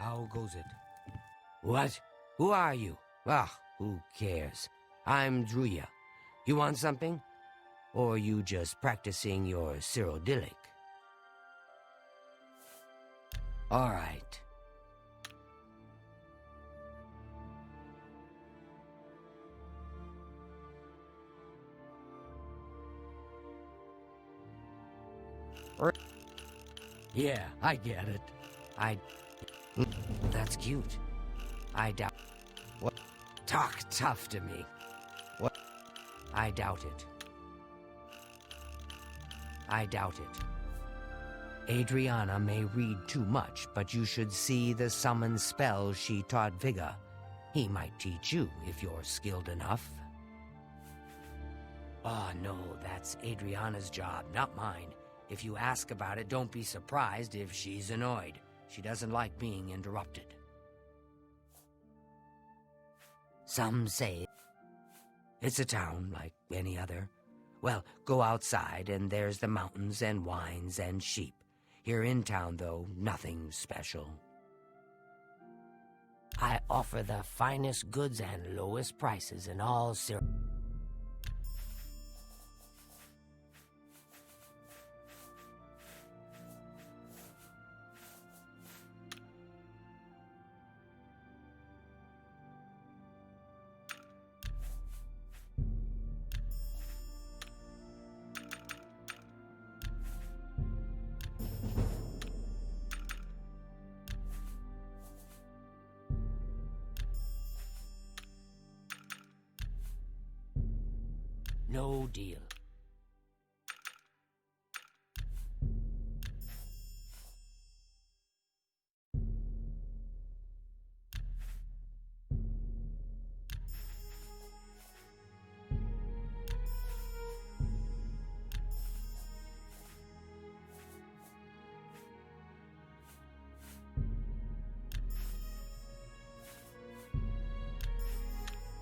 How goes it? What? Who are you? Ah, who cares? I'm Druya. You want something? Or are you just practicing your Cyrodiilic? All right. Yeah, I get it. That's cute. I doubt... What? Talk tough to me. What? I doubt it. I doubt it. Adriana may read too much, but you should see the summon spell she taught Vigga. He might teach you if you're skilled enough. Oh, no, that's Adriana's job, not mine. If you ask about it, don't be surprised if she's annoyed. She doesn't like being interrupted. Some say it's a town like any other. Well, go outside and there's the mountains and wines and sheep. Here in town, though, nothing special. I offer the finest goods and lowest prices in all No deal.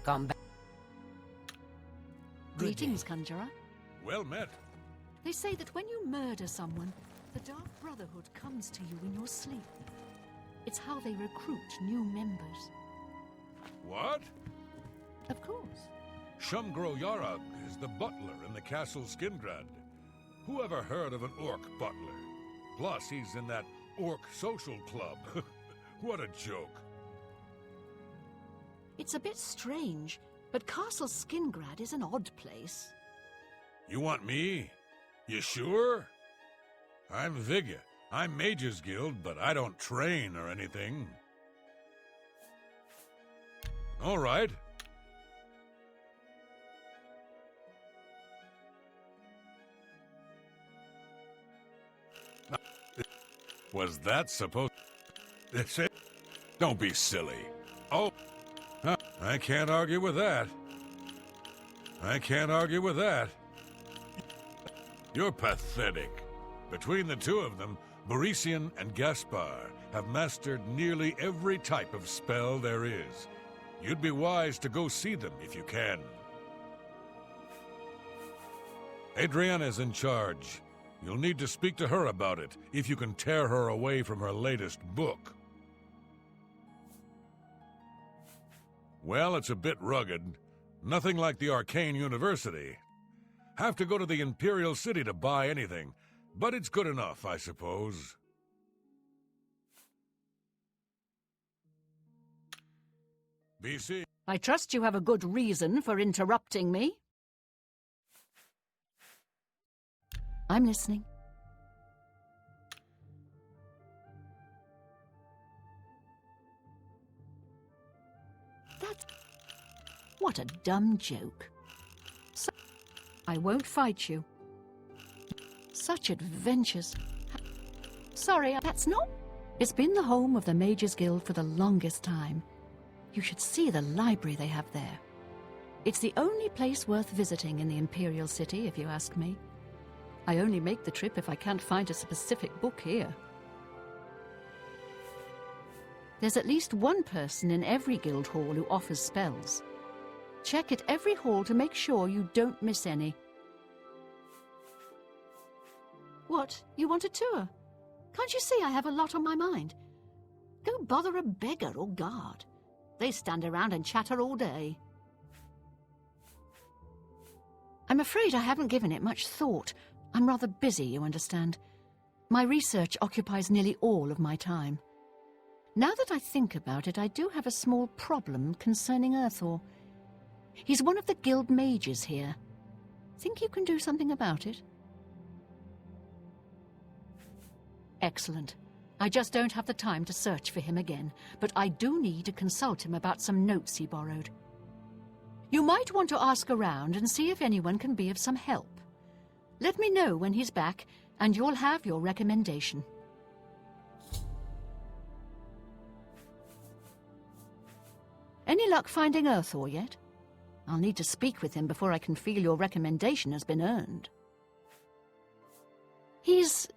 Come back. Greetings, Conjurer. Well met. They say that when you murder someone, the Dark Brotherhood comes to you in your sleep. It's how they recruit new members. What? Of course. Shumgro Yarug is the butler in the castle Skingrad. Who ever heard of an orc butler? Plus, he's in that orc social club. What a joke. It's a bit strange, but Castle Skingrad is an odd place. You want me? You sure? I'm Vigga. I'm Mage's Guild, but I don't train or anything. All right. Was that supposed... Don't be silly. Oh, I can't argue with that. I can't argue with that. You're pathetic. Between the two of them, Barisian and Gaspar have mastered nearly every type of spell there is. You'd be wise to go see them if you can. Adriana's in charge. You'll need to speak to her about it, if you can tear her away from her latest book. Well, it's a bit rugged. Nothing like the Arcane University. Have to go to the Imperial City to buy anything, but it's good enough, I suppose. BC. I trust you have a good reason for interrupting me. I'm listening. What a dumb joke. I won't fight you. Such adventures. Sorry, that's not... It's been the home of the Mages Guild for the longest time. You should see the library they have there. It's the only place worth visiting in the Imperial City, if you ask me. I only make the trip if I can't find a specific book here. There's at least one person in every guild hall who offers spells. Check at every hall to make sure you don't miss any. What? You want a tour? Can't you see I have a lot on my mind? Go Who bother a beggar or guard? They stand around and chatter all day. I'm afraid I haven't given it much thought. I'm rather busy, you understand. My research occupies nearly all of my time. Now that I think about it, I do have a small problem concerning Earthor. He's one of the guild mages here. Think you can do something about it? Excellent. I just don't have the time to search for him again, but I do need to consult him about some notes he borrowed. You might want to ask around and see if anyone can be of some help. Let me know when he's back, and you'll have your recommendation. Any luck finding Earthor yet? I'll need to speak with him before I can feel your recommendation has been earned. He's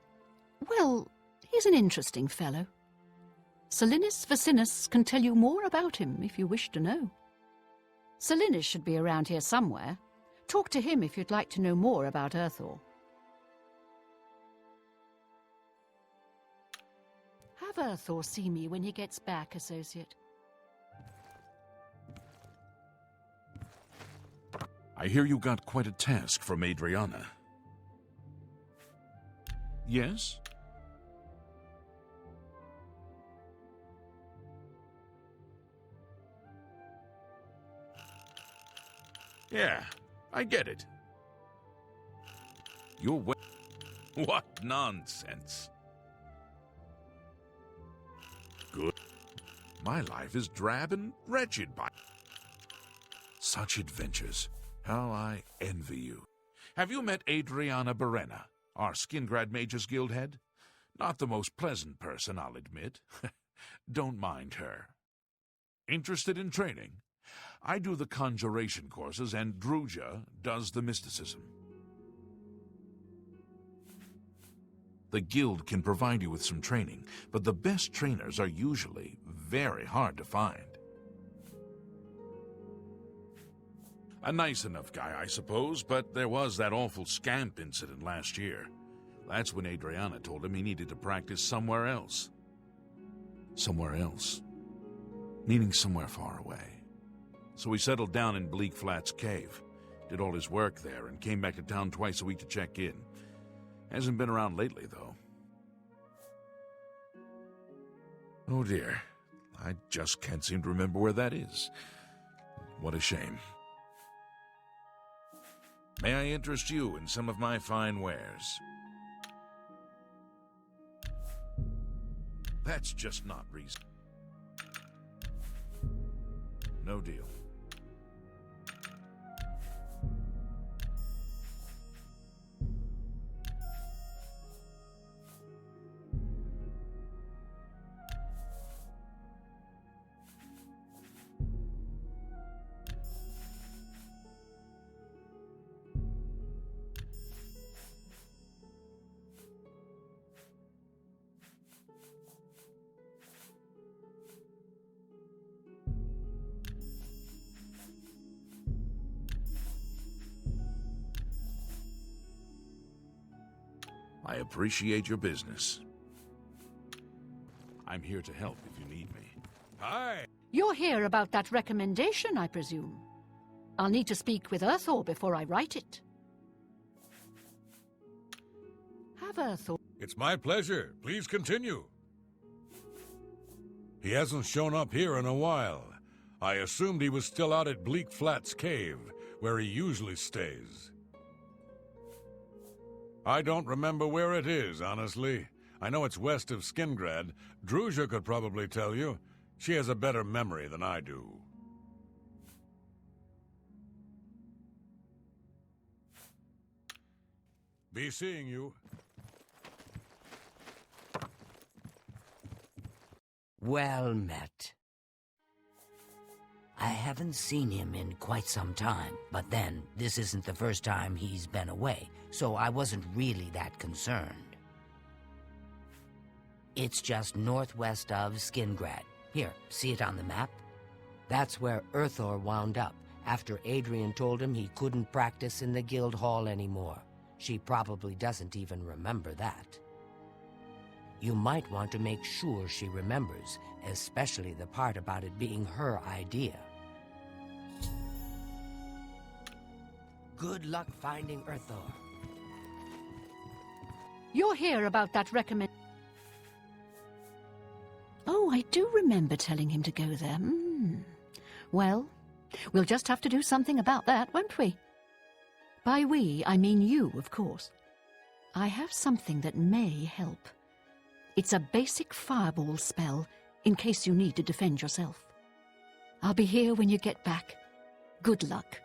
an interesting fellow. Salinis Vacinus can tell you more about him if you wish to know. Salinis should be around here somewhere. Talk to him if you'd like to know more about Earthor. Have Earthor see me when he gets back, Associate. I hear you got quite a task from Adriana. Yes? Yeah, I get it. You're What nonsense. Good. My life is drab and wretched by such adventures. How I envy you. Have you met Adriana Berena, our Skingrad Mages Guild head? Not the most pleasant person, I'll admit. Don't mind her. Interested in training? I do the conjuration courses, and Druja does the mysticism. The guild can provide you with some training, but the best trainers are usually very hard to find. A nice enough guy, I suppose, but there was that awful scamp incident last year. That's when Adriana told him he needed to practice somewhere else. Somewhere else. Meaning somewhere far away. So he settled down in Bleak Flats Cave, did all his work there, and came back to town twice a week to check in. Hasn't been around lately, though. Oh dear, I just can't seem to remember where that is. What a shame. May I interest you in some of my fine wares? That's just not reason. No deal. I appreciate your business. I'm here to help if you need me. Hi! You're here about that recommendation, I presume. I'll need to speak with Earthor before I write it. Have Earthor... It's my pleasure. Please continue. He hasn't shown up here in a while. I assumed he was still out at Bleak Flats Cave, where he usually stays. I don't remember where it is, honestly. I know it's west of Skingrad. Druja could probably tell you. She has a better memory than I do. Be seeing you. Well met. I haven't seen him in quite some time, but then, this isn't the first time he's been away, so I wasn't really that concerned. It's just northwest of Skingrad. Here, see it on the map? That's where Earthor wound up, after Adrian told him he couldn't practice in the guild hall anymore. She probably doesn't even remember that. You might want to make sure she remembers, especially the part about it being her idea. Good luck finding Earthor. You're here about that recommend... Oh, I do remember telling him to go there. Well, we'll just have to do something about that, won't we? By we, I mean you, of course. I have something that may help. It's a basic fireball spell, in case you need to defend yourself. I'll be here when you get back. Good luck.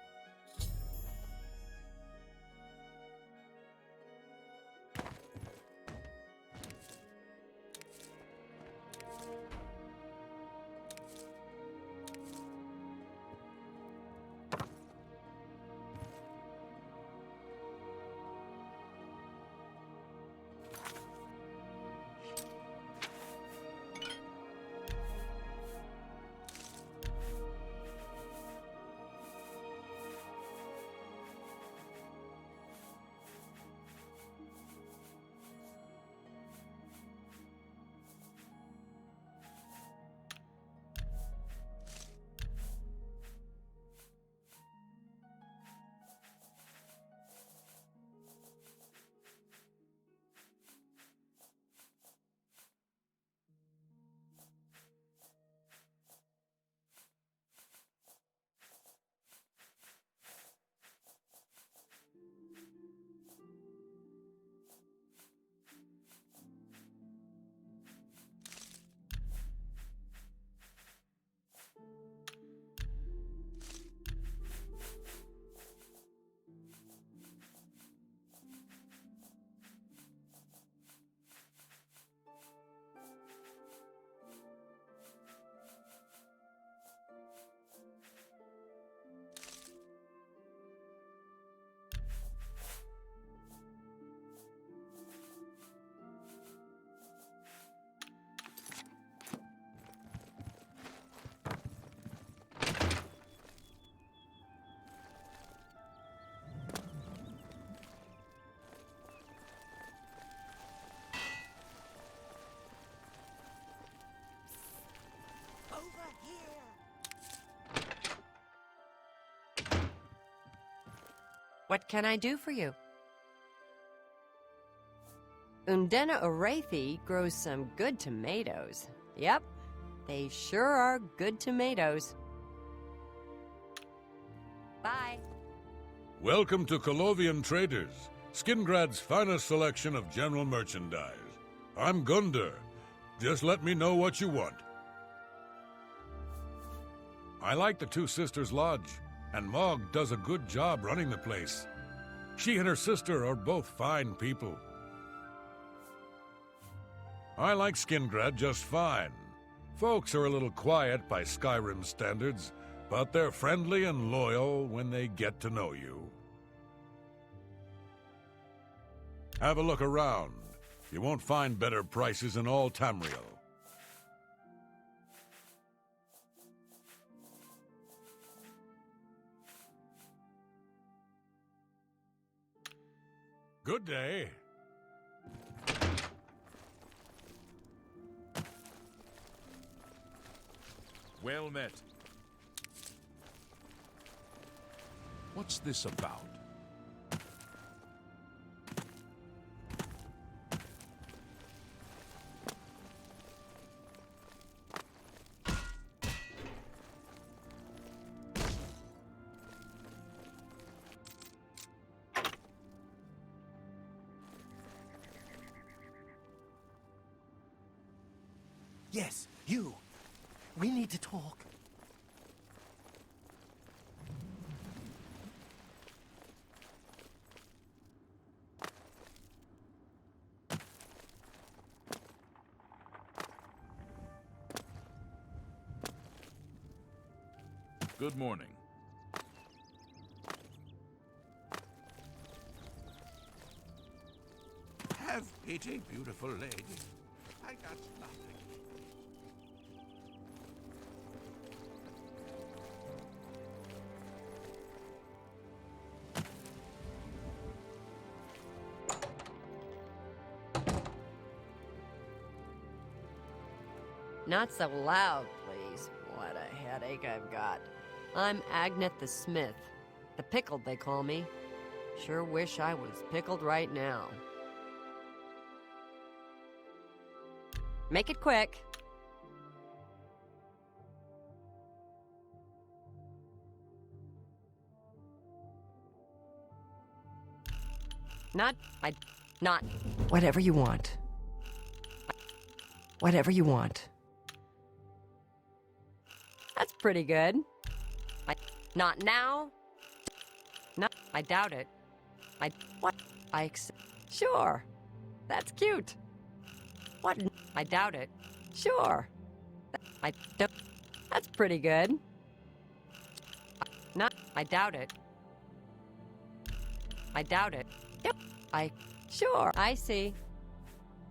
What can I do for you? Undena Orethi grows some good tomatoes. Yep, they sure are good tomatoes. Bye. Welcome to Colovian Traders, Skingrad's finest selection of general merchandise. I'm Gunder. Just let me know what you want. I like the Two Sisters Lodge, and Mog does a good job running the place. She and her sister are both fine people. I like Skingrad just fine. Folks are a little quiet by Skyrim standards, but they're friendly and loyal when they get to know you. Have a look around. You won't find better prices in all Tamriel. Good day. Well met. What's this about? Yes, you. We need to talk. Good morning. Have pity, beautiful lady. I got nothing. Not so loud, please. What a headache I've got. I'm Agnet the Smith. The Pickled, they call me. Sure wish I was pickled right now. Make it quick. Not... Whatever you want. Whatever you want. That's pretty good. Not now. Not... I doubt it. What? Sure. That's cute. What? I doubt it. Sure. That's pretty good. I doubt it. I doubt it. Yep. Sure. I see.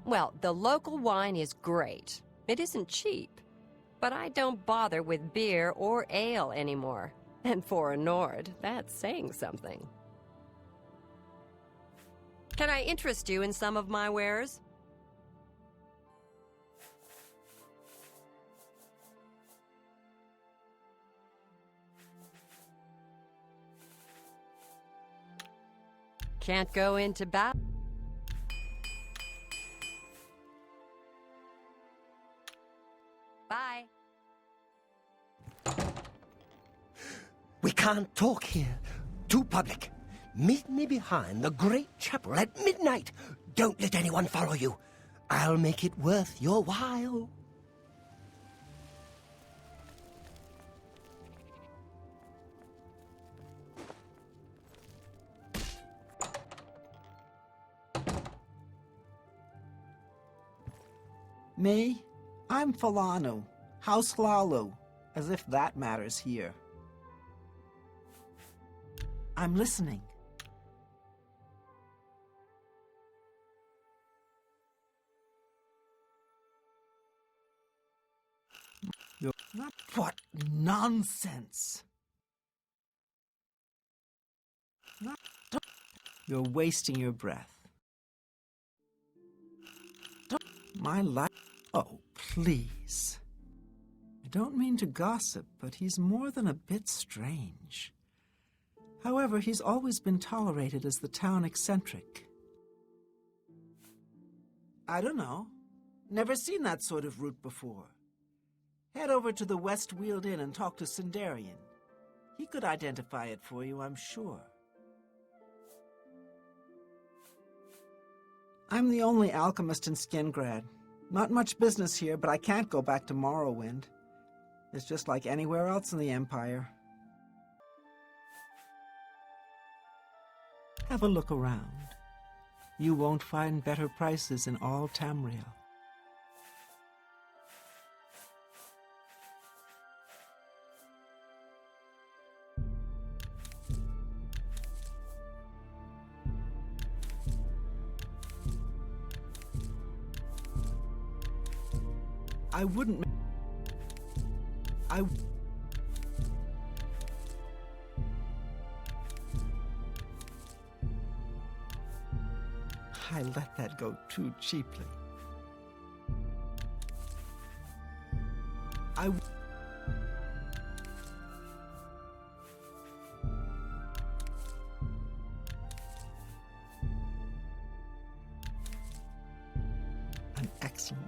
Well, the local wine is great. It isn't cheap. But I don't bother with beer or ale anymore. And for a Nord, that's saying something. Can I interest you in some of my wares? Can't go into battle. Bye. We can't talk here. Too public. Meet me behind the great chapel at midnight. Don't let anyone follow you. I'll make it worth your while. Me? I'm Falanu, House Lalu, as if that matters here. I'm listening. You're not... What nonsense! You're wasting your breath. My life... Oh, please. I don't mean to gossip, but he's more than a bit strange. However, he's always been tolerated as the town eccentric. I don't know. Never seen that sort of route before. Head over to the West Wheeled Inn and talk to Sindarian. He could identify it for you, I'm sure. I'm the only alchemist in Skingrad. Not much business here, but I can't go back to Morrowind. It's just like anywhere else in the Empire. Have a look around. You won't find better prices in all Tamriel. I wouldn't... I let that go too cheaply. I'm excellent.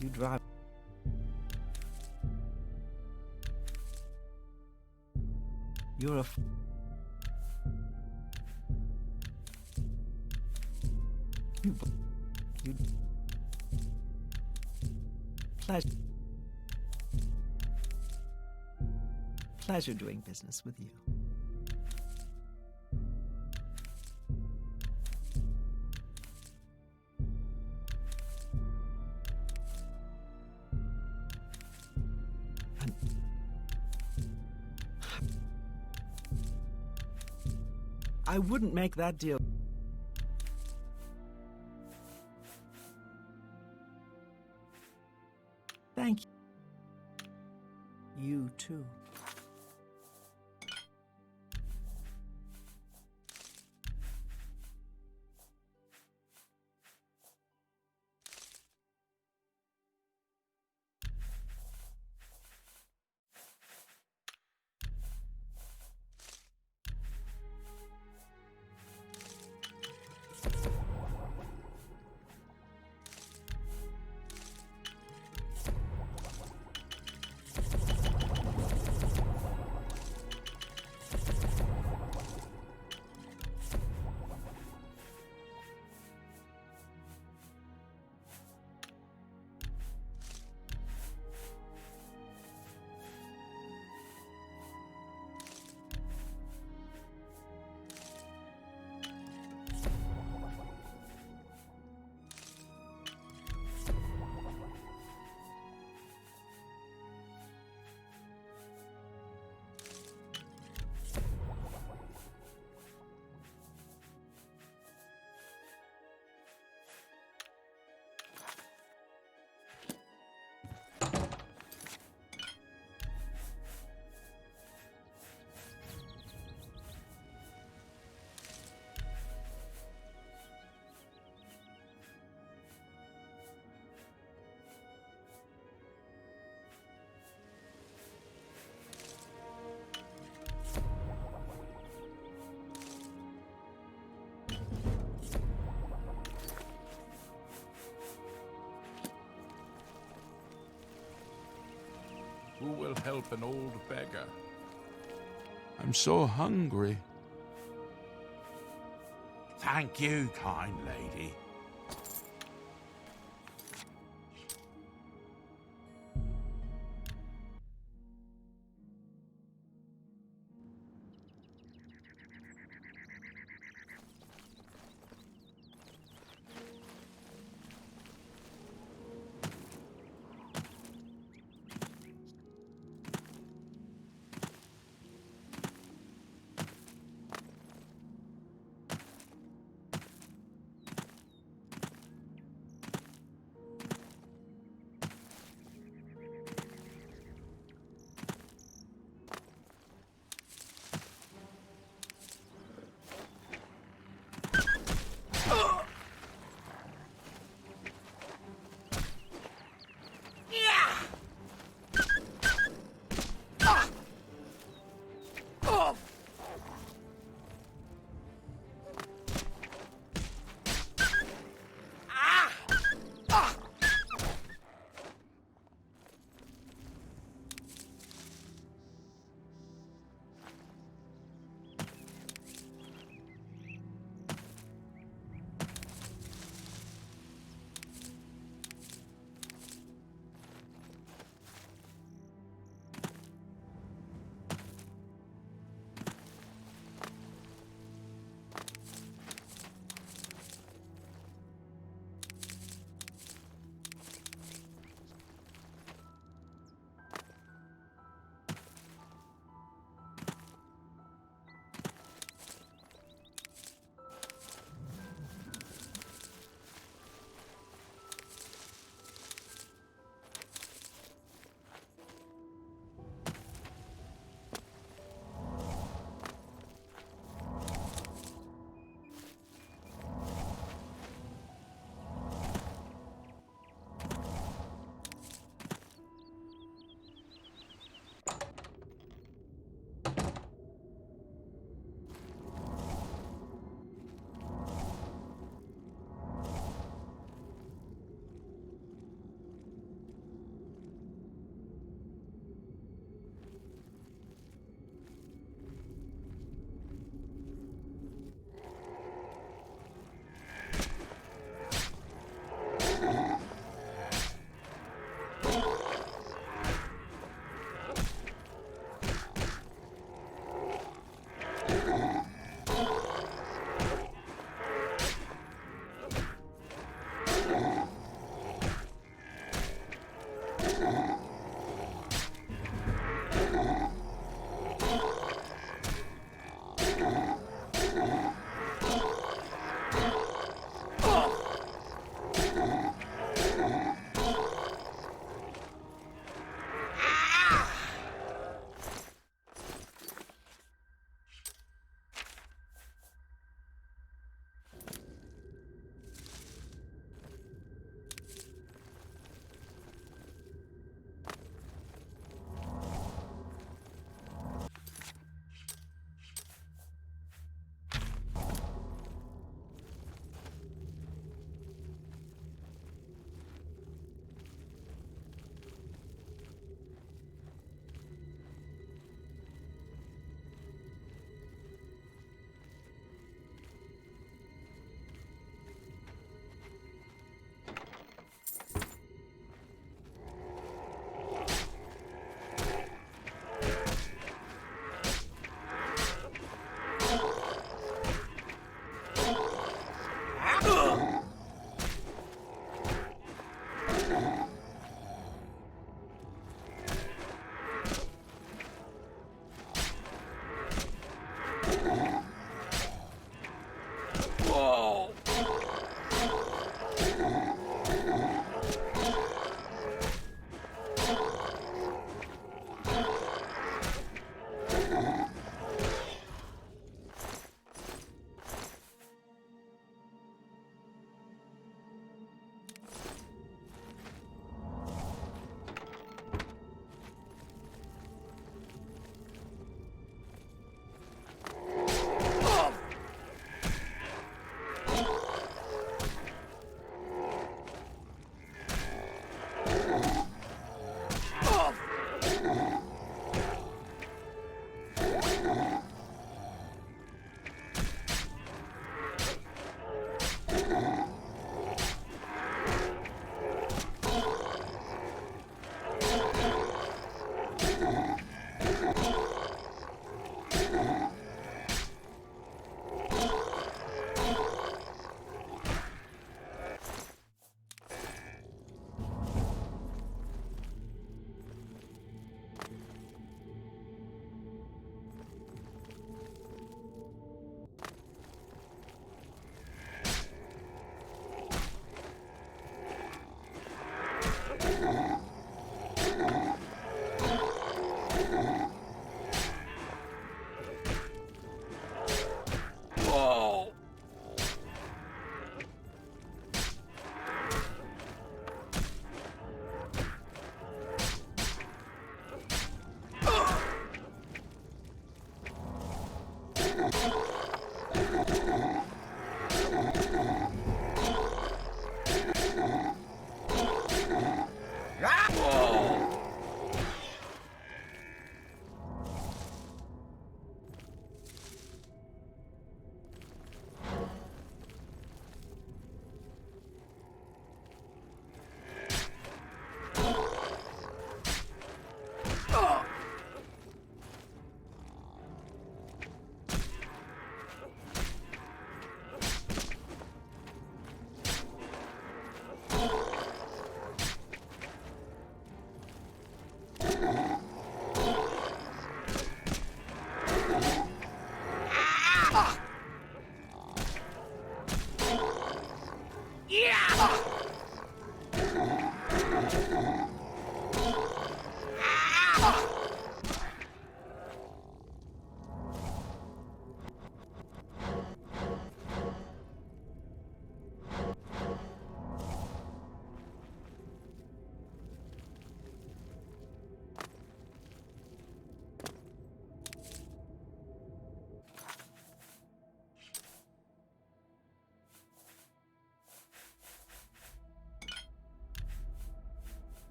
You drive. You're a... You... Pleasure doing business with you. I wouldn't make that deal. Thank you. You too. Who will help an old beggar? I'm so hungry. Thank you, kind lady.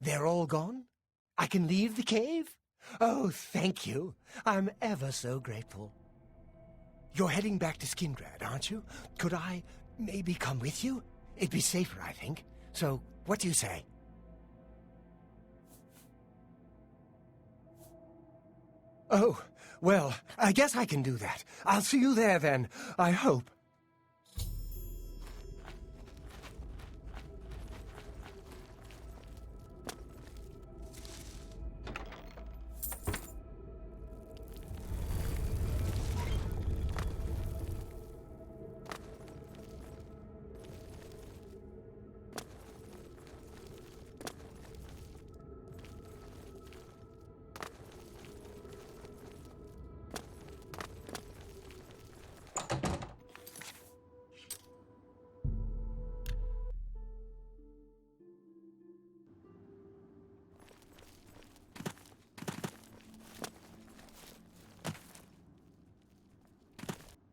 They're all gone? I can leave the cave? Oh, thank you. I'm ever so grateful. You're heading back to Skingrad, aren't you? Could I maybe come with you? It'd be safer, I think. So, what do you say? Oh, well, I guess I can do that. I'll see you there then, I hope.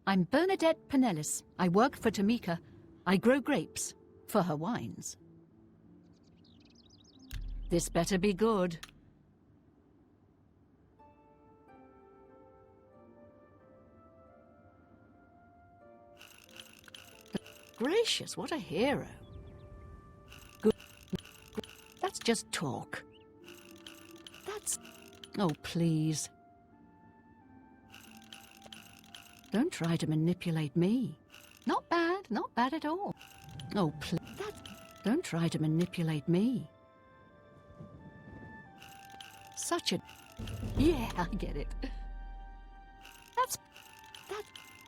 I'm Bernadette Pinellis. I work for Tamika. I grow grapes for her wines. This better be good. Gracious, what a hero. Good. That's just talk. That's... Oh, please. Don't try to manipulate me. Not bad at all. Oh, please. Don't try to manipulate me. Such a... Yeah, I get it.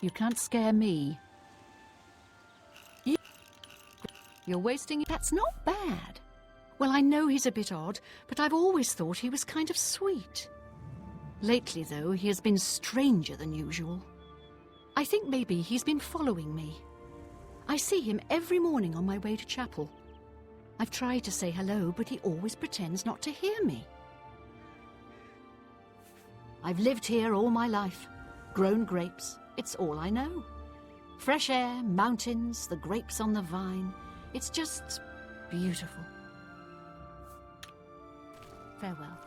You can't scare me. You're wasting... That's not bad. Well, I know he's a bit odd, but I've always thought he was kind of sweet. Lately, though, he has been stranger than usual. I think maybe he's been following me. I see him every morning on my way to chapel. I've tried to say hello, but he always pretends not to hear me. I've lived here all my life, grown grapes. It's all I know. Fresh air, mountains, the grapes on the vine. It's just beautiful. Farewell.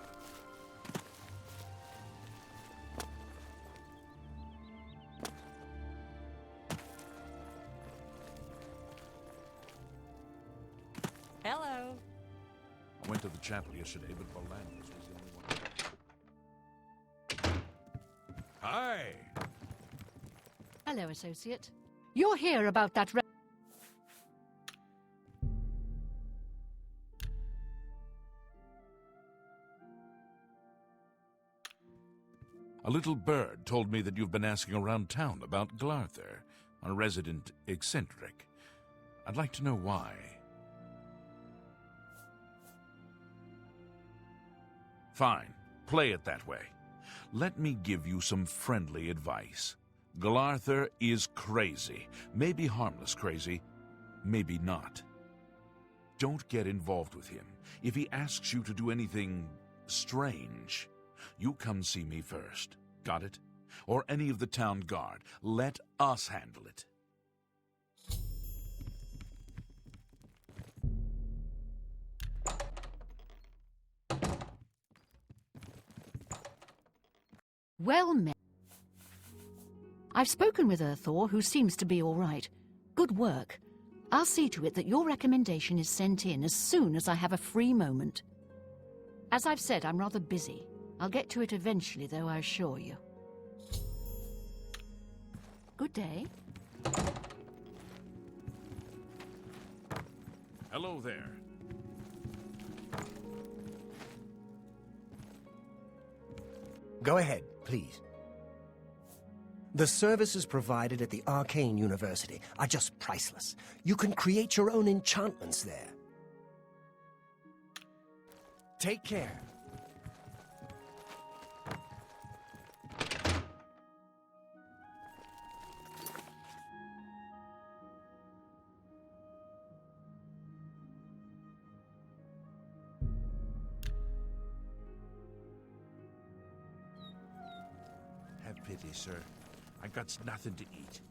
Hello. I went to the chapel yesterday, but Bolandus was the only one. Hi. Hello, associate. You're here about that... A little bird told me that you've been asking around town about Glarther, a resident eccentric. I'd like to know why. Fine, play it that way. Let me give you some friendly advice. Glarther is crazy. Maybe harmless crazy, maybe not. Don't get involved with him. If he asks you to do anything strange, you come see me first. Got it? Or any of the town guard. Let us handle it. Well met. I've spoken with Thor, who seems to be all right. Good work. I'll see to it that your recommendation is sent in as soon as I have a free moment. As I've said, I'm rather busy. I'll get to it eventually, though, I assure you. Good day. Hello there. Go ahead, please. The services provided at the Arcane University are just priceless. You can create your own enchantments there. Take care. Have pity, sir. I got nothing to eat.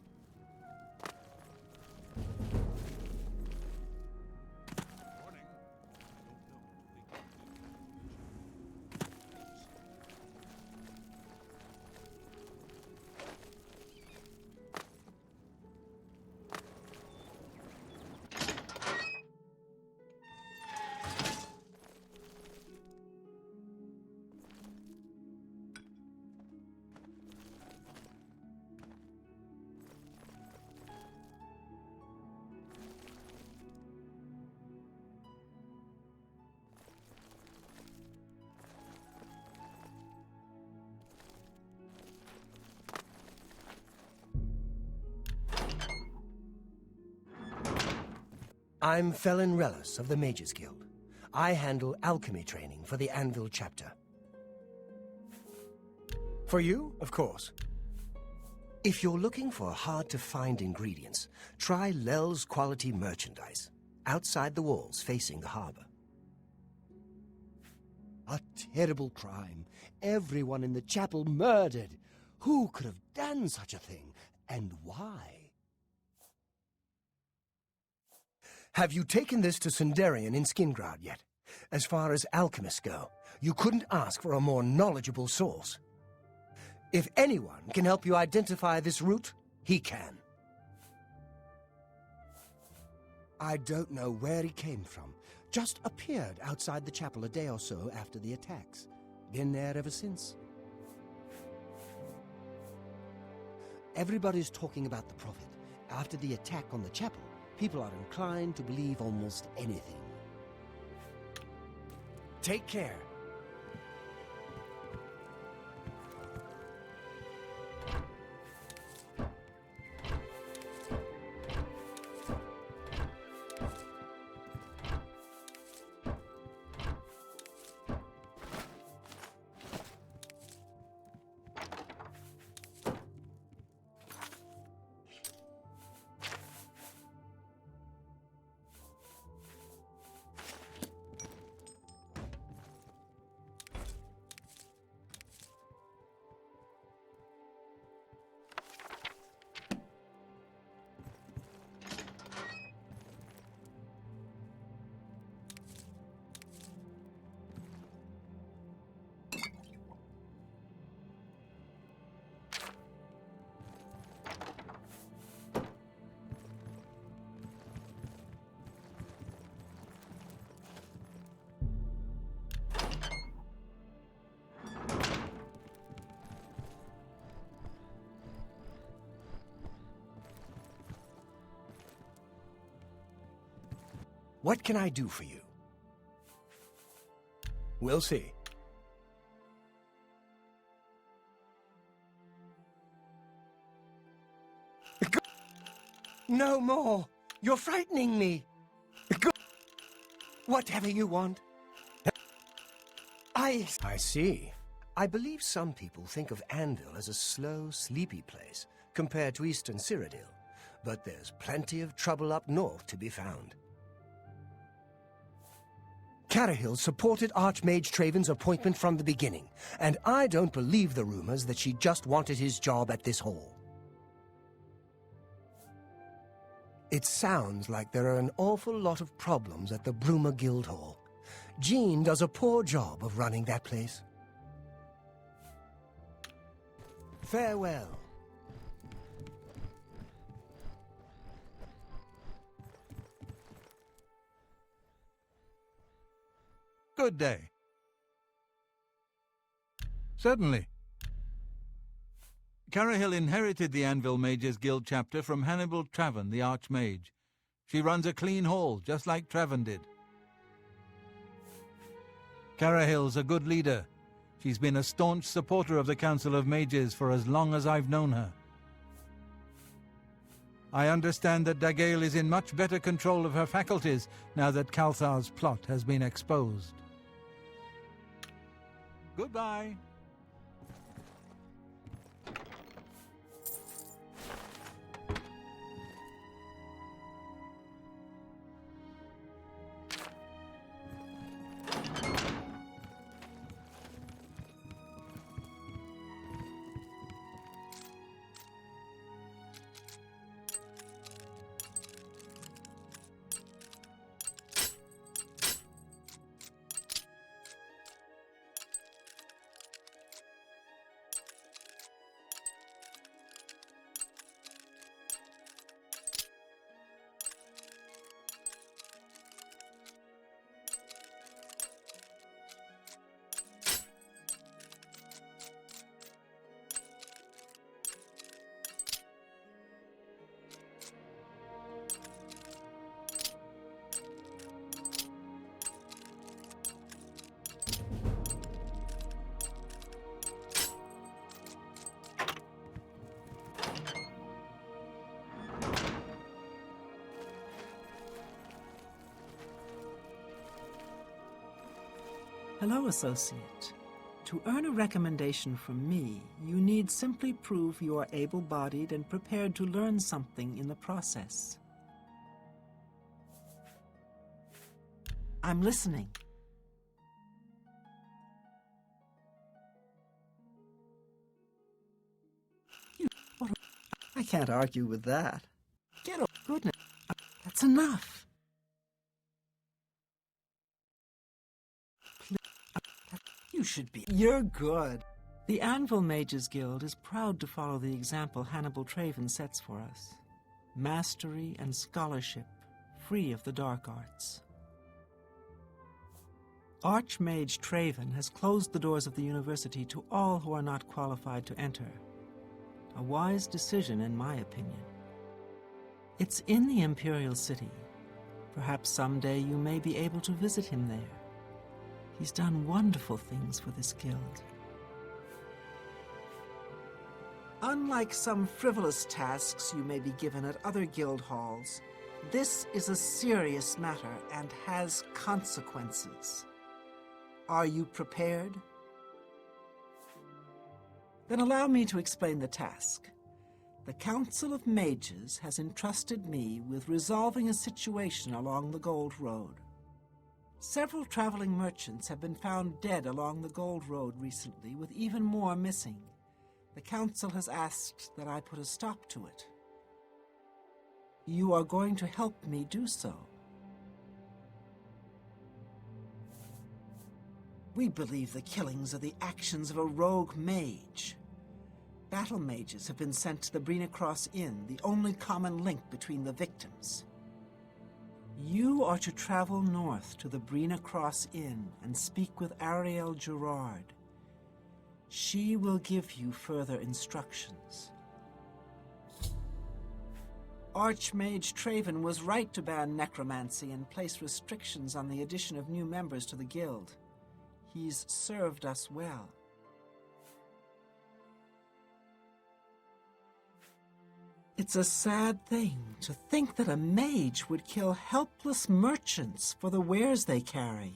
I'm Felon Relis of the Mages Guild. I handle alchemy training for the Anvil chapter. For you, of course. If you're looking for hard-to-find ingredients, try Lel's Quality Merchandise, outside the walls facing the harbor. A terrible crime. Everyone in the chapel murdered. Who could have done such a thing, and why? Have you taken this to Sundarian in Skingrad yet? As far as alchemists go, you couldn't ask for a more knowledgeable source. If anyone can help you identify this route, he can. I don't know where he came from. Just appeared outside the chapel a day or so after the attacks. Been there ever since. Everybody's talking about the Prophet. After the attack on the chapel, people are inclined to believe almost anything. Take care. What can I do for you? We'll see. No more! You're frightening me! Whatever you want. I see. I believe some people think of Anvil as a slow, sleepy place compared to Eastern Cyrodiil, but there's plenty of trouble up north to be found. Carahill supported Archmage Traven's appointment from the beginning, and I don't believe the rumors that she just wanted his job at this hall. It sounds like there are an awful lot of problems at the Bruma Guildhall. Jean does a poor job of running that place. Farewell. Good day. Certainly. Carahill inherited the Anvil Mages Guild chapter from Hannibal Traven, the Archmage. She runs a clean haul, just like Traven did. Carahill's a good leader. She's been a staunch supporter of the Council of Mages for as long as I've known her. I understand that Dagail is in much better control of her faculties now that Calthar's plot has been exposed. Goodbye. Hello, Associate. To earn a recommendation from me, you need simply prove you are able-bodied and prepared to learn something in the process. I'm listening. I can't argue with that. Get over. Goodness. That's enough. You should be. You're good. The Anvil Mages Guild is proud to follow the example Hannibal Traven sets for us. Mastery and scholarship, free of the dark arts. Archmage Traven has closed the doors of the university to all who are not qualified to enter. A wise decision, in my opinion. It's in the Imperial City. Perhaps someday you may be able to visit him there. He's done wonderful things for this guild. Unlike some frivolous tasks you may be given at other guild halls, this is a serious matter and has consequences. Are you prepared? Then allow me to explain the task. The Council of Mages has entrusted me with resolving a situation along the Gold Road. Several traveling merchants have been found dead along the Gold Road recently, with even more missing. The Council has asked that I put a stop to it. You are going to help me do so. We believe the killings are the actions of a rogue mage. Battle mages have been sent to the Brina Cross Inn, the only common link between the victims. You are to travel north to the Brina Cross Inn and speak with Ariel Gerard. She will give you further instructions. Archmage Traven was right to ban necromancy and place restrictions on the addition of new members to the guild. He's served us well. It's a sad thing to think that a mage would kill helpless merchants for the wares they carry.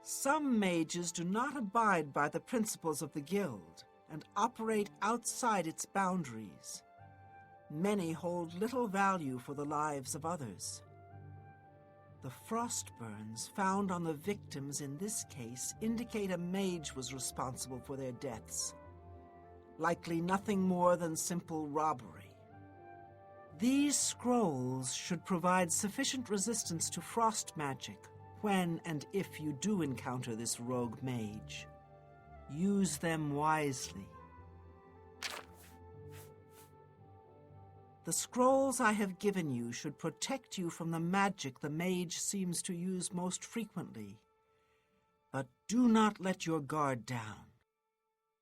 Some mages do not abide by the principles of the guild and operate outside its boundaries. Many hold little value for the lives of others. The frost burns found on the victims in this case indicate a mage was responsible for their deaths. Likely nothing more than simple robbery. These scrolls should provide sufficient resistance to frost magic when and if you do encounter this rogue mage. Use them wisely. The scrolls I have given you should protect you from the magic the mage seems to use most frequently. but do not let your guard down.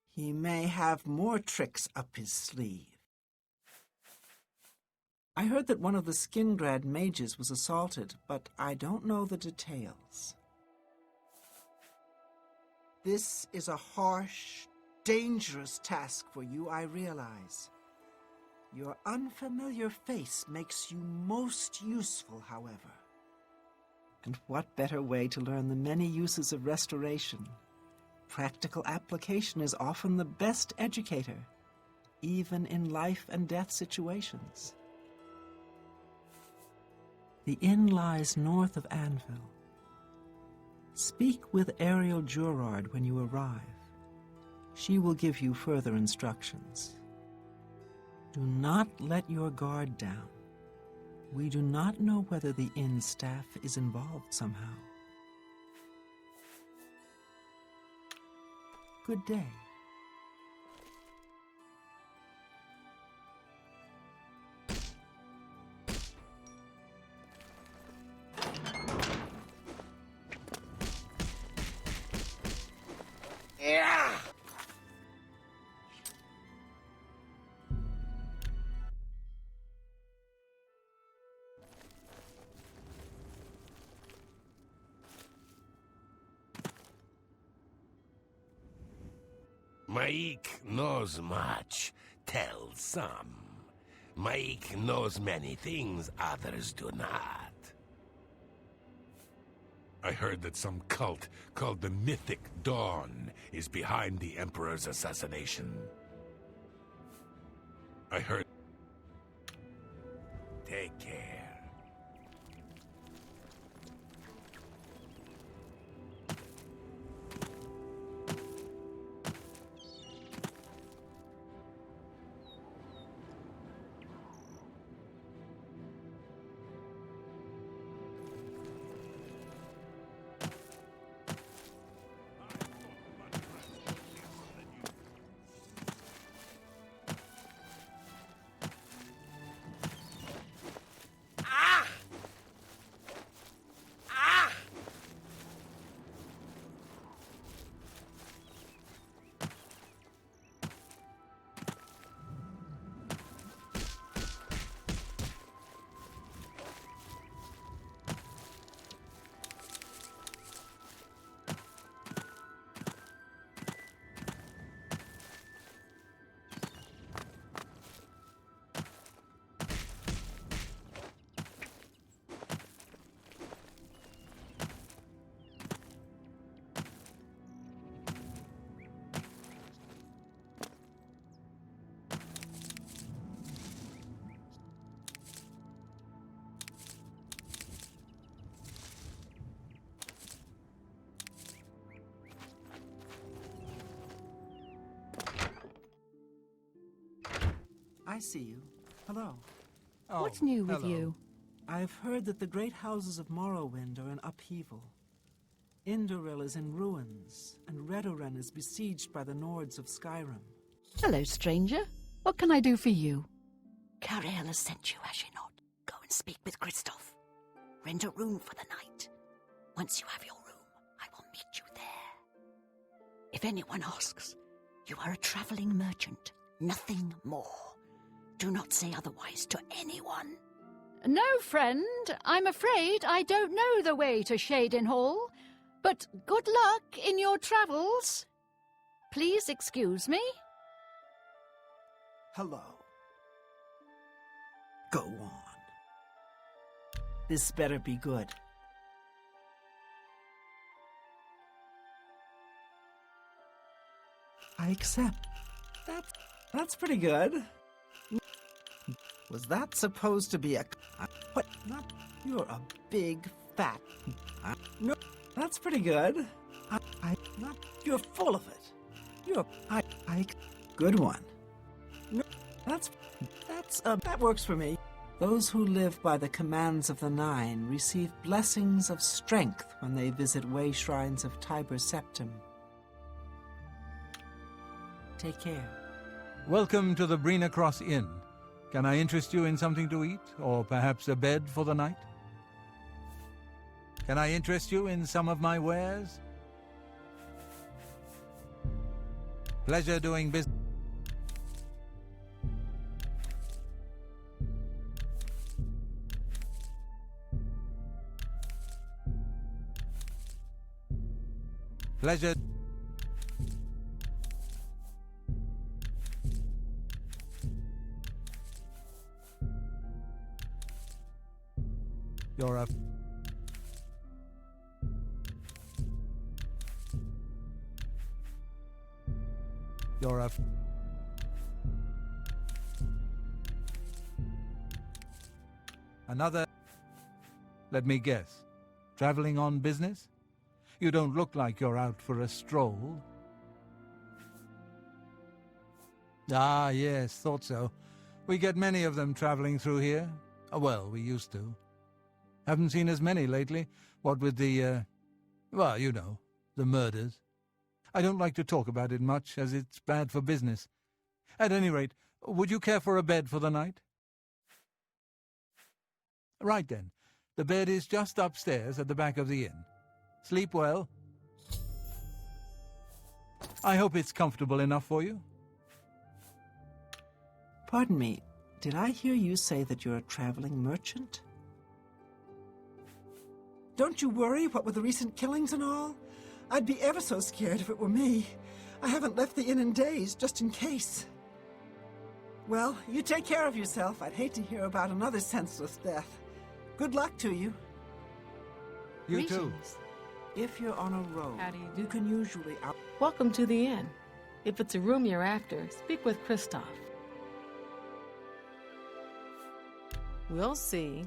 He may have more tricks up his sleeve. I heard that one of the Skingrad mages was assaulted, but I don't know the details. This is a harsh, dangerous task for you, I realize. Your unfamiliar face makes you most useful, however. And what better way to learn the many uses of restoration? Practical application is often the best educator, even in life and death situations. The inn lies north of Anvil. Speak with Ariel Jurard when you arrive. She will give you further instructions. Do not let your guard down. We do not know whether the inn staff is involved somehow. Good day. Maik knows much, tells some. Maik knows many things others do not. I heard that some cult called the Mythic Dawn is behind the Emperor's assassination. I heard... Take care. I see you. Hello. Oh, What's new with hello. you? I've heard that the great houses of Morrowind are in upheaval. Indoril is in ruins, and Redoran is besieged by the Nords of Skyrim. Hello, stranger. What can I do for you? Cariel has sent you, has she not? Go and speak with Kristoff. Rent a room for the night. Once you have your room, I will meet you there. If anyone asks, you are a traveling merchant, nothing more. Do not say otherwise to anyone. No, friend. I'm afraid I don't know the way to Shaden Hall. But good luck in your travels. Please excuse me. Hello. Go on. This better be good. I accept. That's pretty good. Was that supposed to be a... What? Not... You're a big, fat... No, that's pretty good. Not... You're full of it. You're... Good one. No, that works for me. Those who live by the commands of the Nine receive blessings of strength when they visit way shrines of Tiber Septim. Take care. Welcome to the Brina Cross Inn. Can I interest you in something to eat, or perhaps a bed for the night? Can I interest you in some of my wares? Pleasure doing business. Pleasure. You're a... You're a... Another... Let me guess. Traveling on business? You don't look like you're out for a stroll. Ah, yes, thought so. We get many of them traveling through here. Well, we used to. Haven't seen as many lately. What with the, well, you know, the murders. I don't like to talk about it much, as it's bad for business. At any rate, would you care for a bed for the night? Right then. The bed is just upstairs at the back of the inn. Sleep well. I hope it's comfortable enough for you. Pardon me, did I hear you say that you're a traveling merchant? Don't you worry, what with the recent killings and all? I'd be ever so scared if it were me. I haven't left the inn in days, just in case. Well, you take care of yourself. I'd hate to hear about another senseless death. Good luck to you. You too. If you're on a road, How do you do? you can usually Welcome to the inn. If it's a room you're after, speak with Kristoff. We'll see.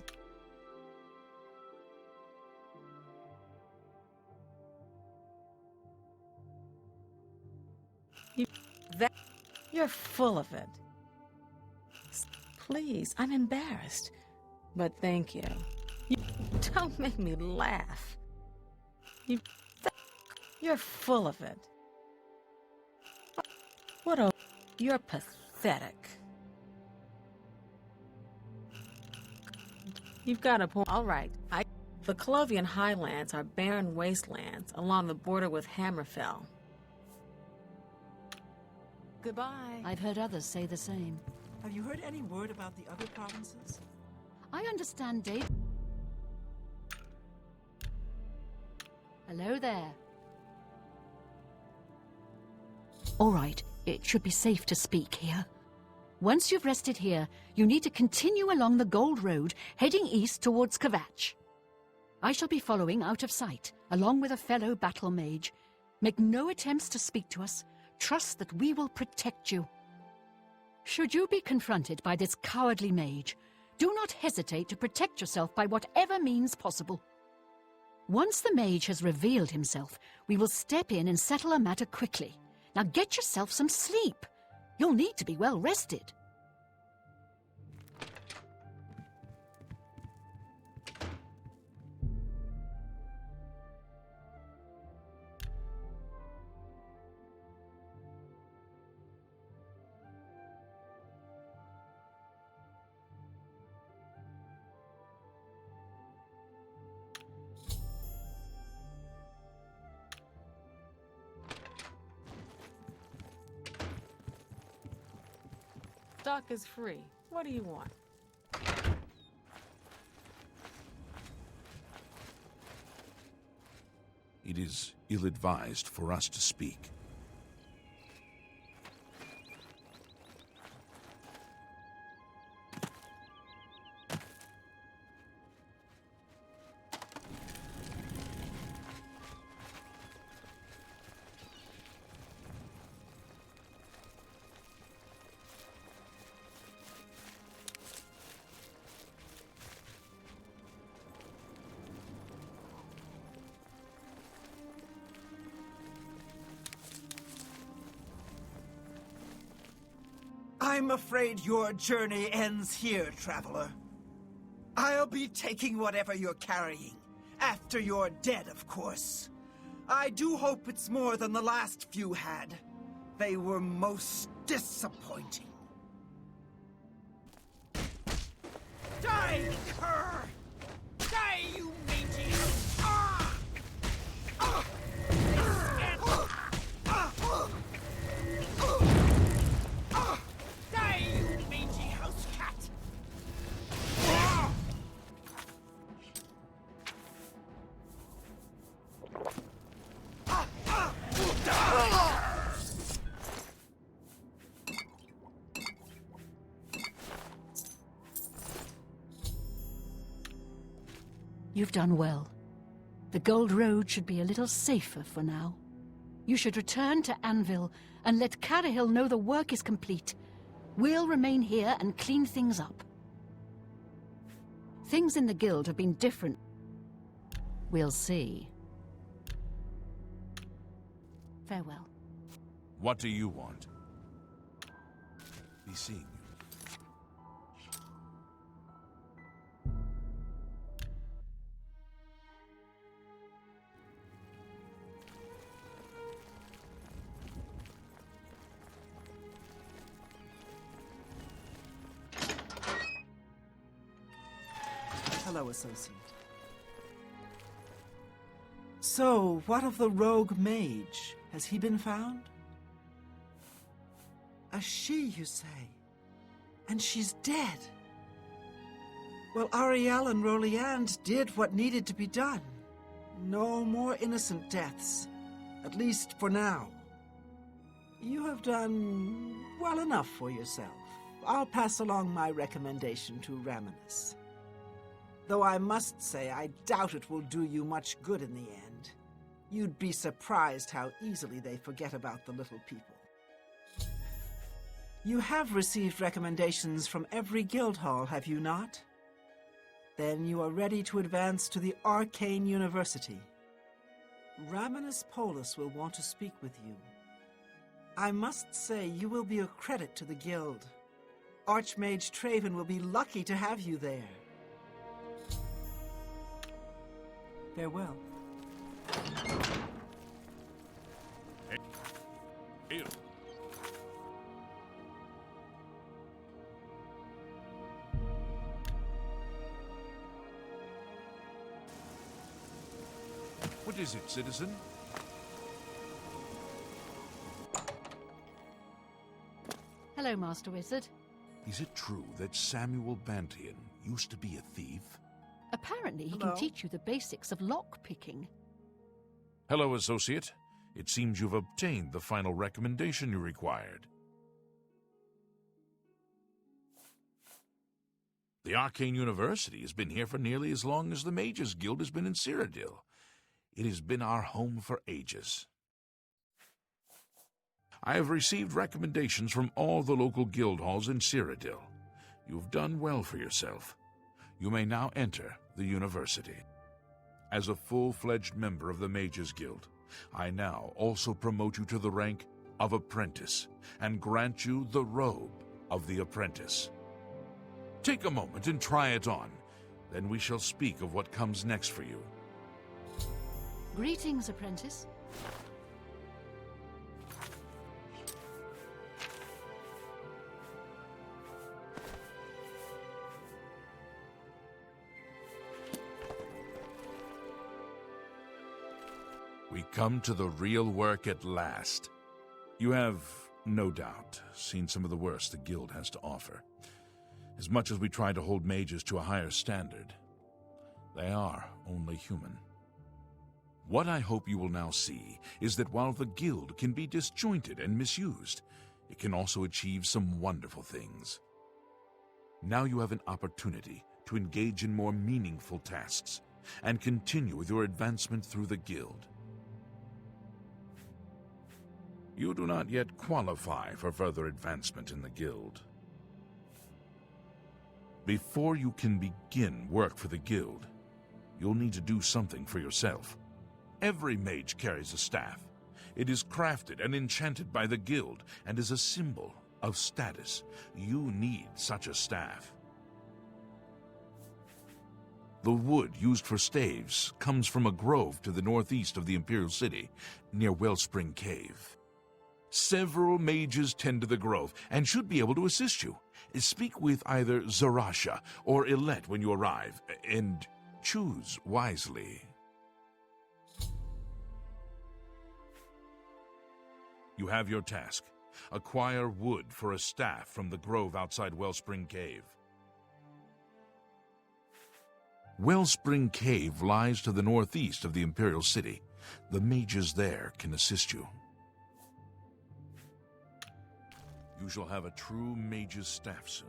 You're full of it. Please, I'm embarrassed. But thank you. Don't make me laugh. You're full of it. What a... You're pathetic. You've got a point. All right. The Clovian Highlands are barren wastelands along the border with Hammerfell. Goodbye. I've heard others say the same. Have you heard any word about the other provinces? I understand, Dave. Hello there. All right, it should be safe to speak here. Once you've rested here, you need to continue along the Gold Road, heading east towards Khajiit. I shall be following out of sight, along with a fellow battle mage. Make no attempts to speak to us. Trust that we will protect you. Should you be confronted by this cowardly mage, do not hesitate to protect yourself by whatever means possible. Once the mage has revealed himself, we will step in and settle a matter quickly. Now get yourself some sleep. You'll need to be well rested. Stock is free. What do you want? It is ill-advised for us to speak. I'm afraid your journey ends here, traveler. I'll be taking whatever you're carrying. After you're dead, of course. I do hope it's more than the last few had. They were most disappointing. Die, cur! Die, you mangy! Ah! Ah! You've done well. The Gold Road should be a little safer for now. You should return to Anvil and let Carahill know the work is complete. We'll remain here and clean things up. Things in the guild have been different. We'll see. Farewell. What do you want? Be seeing you. Hello, Associate. So, what of the rogue mage? Has he been found? A she, you say? And she's dead? Well, Ariel and Roliand did what needed to be done. No more innocent deaths. At least for now. You have done well enough for yourself. I'll pass along my recommendation to Raminus. Though I must say, I doubt it will do you much good in the end. You'd be surprised how easily they forget about the little people. You have received recommendations from every guild hall, have you not? Then you are ready to advance to the Arcane University. Raminus Polus will want to speak with you. I must say, you will be a credit to the guild. Archmage Traven will be lucky to have you there. Farewell. Hey. What is it, citizen? Hello, Master Wizard. Is it true that Samuel Bantian used to be a thief? Apparently, he Hello? can teach you the basics of lock-picking. Hello, Associate. It seems you've obtained the final recommendation you required. The Arcane University has been here for nearly as long as the Mages Guild has been in Cyrodiil. It has been our home for ages. I have received recommendations from all the local guild halls in Cyrodiil. You've done well for yourself. You may now enter the university. As a full-fledged member of the Mages Guild, I now also promote you to the rank of apprentice and grant you the robe of the apprentice. Take a moment and try it on. Then we shall speak of what comes next for you. Greetings, apprentice. We come to the real work at last. You have, no doubt, seen some of the worst the guild has to offer. As much as we try to hold mages to a higher standard, they are only human. What I hope you will now see is that while the guild can be disjointed and misused, it can also achieve some wonderful things. Now you have an opportunity to engage in more meaningful tasks and continue with your advancement through the guild. You do not yet qualify for further advancement in the guild. Before you can begin work for the guild, you'll need to do something for yourself. Every mage carries a staff. It is crafted and enchanted by the guild and is a symbol of status. You need such a staff. The wood used for staves comes from a grove to the northeast of the Imperial City, near Wellspring Cave. Several mages tend to the grove and should be able to assist you. Speak with either Zarasha or Ilette when you arrive, and choose wisely. You have your task. Acquire wood for a staff from the grove outside Wellspring Cave. Wellspring Cave lies to the northeast of the Imperial City. The mages there can assist you. You shall have a true mage's staff soon.